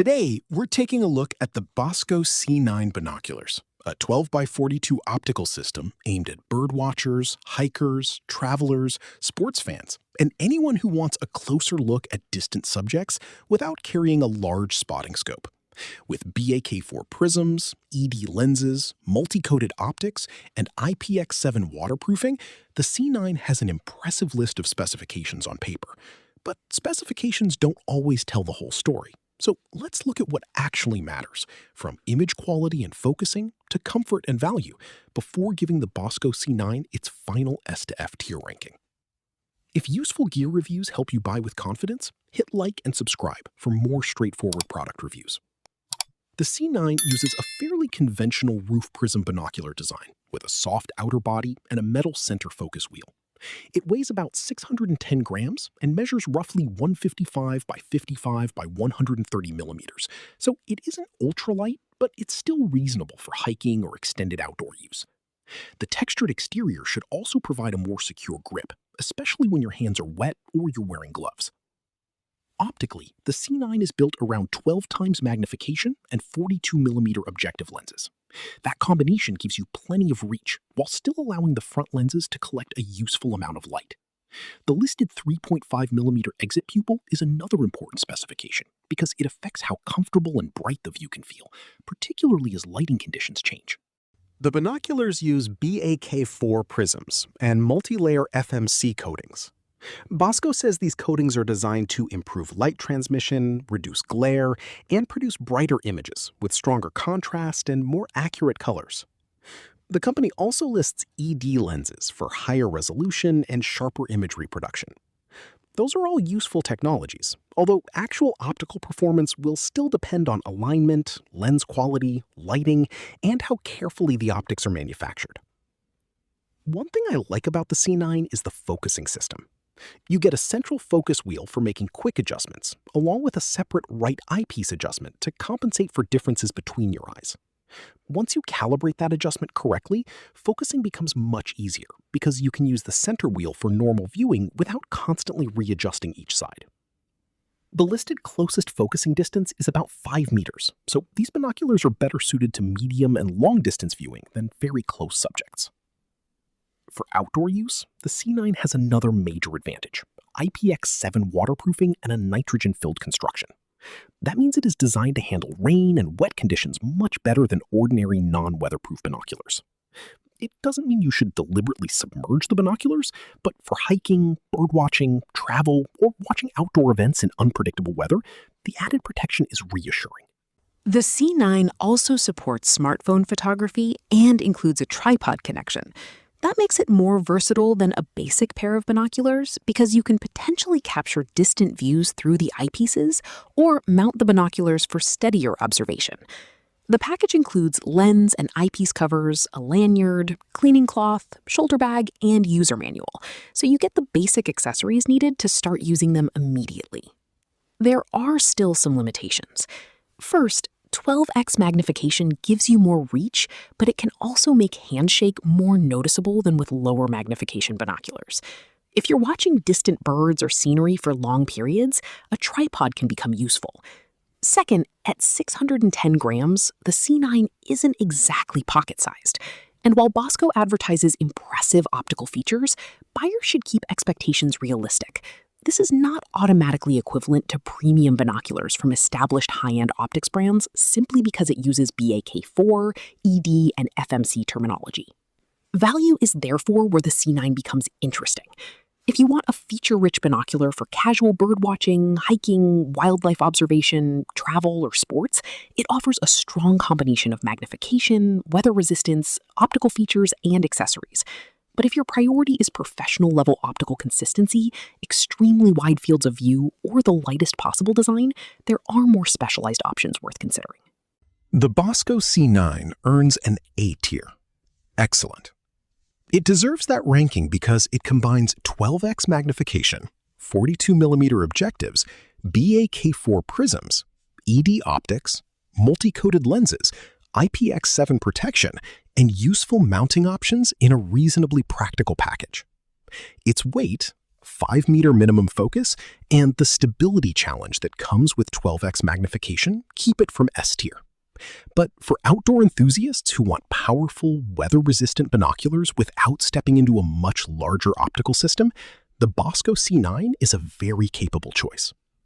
Today, we're taking a look at the Bosco C9 binoculars, a 12 by 42 optical system aimed at birdwatchers, hikers, travelers, sports fans, and anyone who wants a closer look at distant subjects without carrying a large spotting scope. With BAK4 prisms, ED lenses, multi-coated optics, and IPX7 waterproofing, the C9 has an impressive list of specifications on paper. But specifications don't always tell the whole story. So let's look at what actually matters, from image quality and focusing to comfort and value, before giving the Bosco C9 its final S to F tier ranking. If useful gear reviews help you buy with confidence, hit like and subscribe for more straightforward product reviews. The C9 uses a fairly conventional roof prism binocular design with a soft outer body and a metal center focus wheel. It weighs about 610 grams and measures roughly 155 by 55 by 130 millimeters, so it isn't ultralight, but it's still reasonable for hiking or extended outdoor use. The textured exterior should also provide a more secure grip, especially when your hands are wet or you're wearing gloves. Optically, the C9 is built around 12 times magnification and 42mm objective lenses. That combination gives you plenty of reach, while still allowing the front lenses to collect a useful amount of light. The listed 3.5mm exit pupil is another important specification, because it affects how comfortable and bright the view can feel, particularly as lighting conditions change. The binoculars use BAK4 prisms and multi-layer FMC coatings. Bosco says these coatings are designed to improve light transmission, reduce glare, and produce brighter images with stronger contrast and more accurate colors. The company also lists ED lenses for higher resolution and sharper image reproduction. Those are all useful technologies, although actual optical performance will still depend on alignment, lens quality, lighting, and how carefully the optics are manufactured. One thing I like about the C9 is the focusing system. You get a central focus wheel for making quick adjustments, along with a separate right eyepiece adjustment to compensate for differences between your eyes. Once you calibrate that adjustment correctly, focusing becomes much easier because you can use the center wheel for normal viewing without constantly readjusting each side. The listed closest focusing distance is about 5 meters, so these binoculars are better suited to medium and long distance viewing than very close subjects. For outdoor use, the C9 has another major advantage: IPX7 waterproofing and a nitrogen-filled construction. That means it is designed to handle rain and wet conditions much better than ordinary non-weatherproof binoculars. It doesn't mean you should deliberately submerge the binoculars, but for hiking, birdwatching, travel, or watching outdoor events in unpredictable weather, the added protection is reassuring. The C9 also supports smartphone photography and includes a tripod connection. That makes it more versatile than a basic pair of binoculars because you can potentially capture distant views through the eyepieces or mount the binoculars for steadier observation. The package includes lens and eyepiece covers, a lanyard, cleaning cloth, shoulder bag, and user manual, so you get the basic accessories needed to start using them immediately. There are still some limitations. First, 12x magnification gives you more reach, but it can also make handshake more noticeable than with lower magnification binoculars. If you're watching distant birds or scenery for long periods, a tripod can become useful. Second, at 610 grams, the C9 isn't exactly pocket-sized. And while Bosco advertises impressive optical features, buyers should keep expectations realistic. This is not automatically equivalent to premium binoculars from established high-end optics brands simply because it uses BAK4, ED, and FMC terminology. Value is therefore where the C9 becomes interesting. If you want a feature-rich binocular for casual birdwatching, hiking, wildlife observation, travel, or sports, it offers a strong combination of magnification, weather resistance, optical features, and accessories. But if your priority is professional-level optical consistency, extremely wide fields of view, or the lightest possible design, there are more specialized options worth considering. The Bosco C9 earns an A tier. Excellent. It deserves that ranking because it combines 12x magnification, 42mm objectives, BAK4 prisms, ED optics, multi-coated lenses, IPX7 protection, and useful mounting options in a reasonably practical package. Its weight, 5-meter minimum focus, and the stability challenge that comes with 12x magnification keep it from S tier. But for outdoor enthusiasts who want powerful, weather-resistant binoculars without stepping into a much larger optical system, the Bosco C9 is a very capable choice.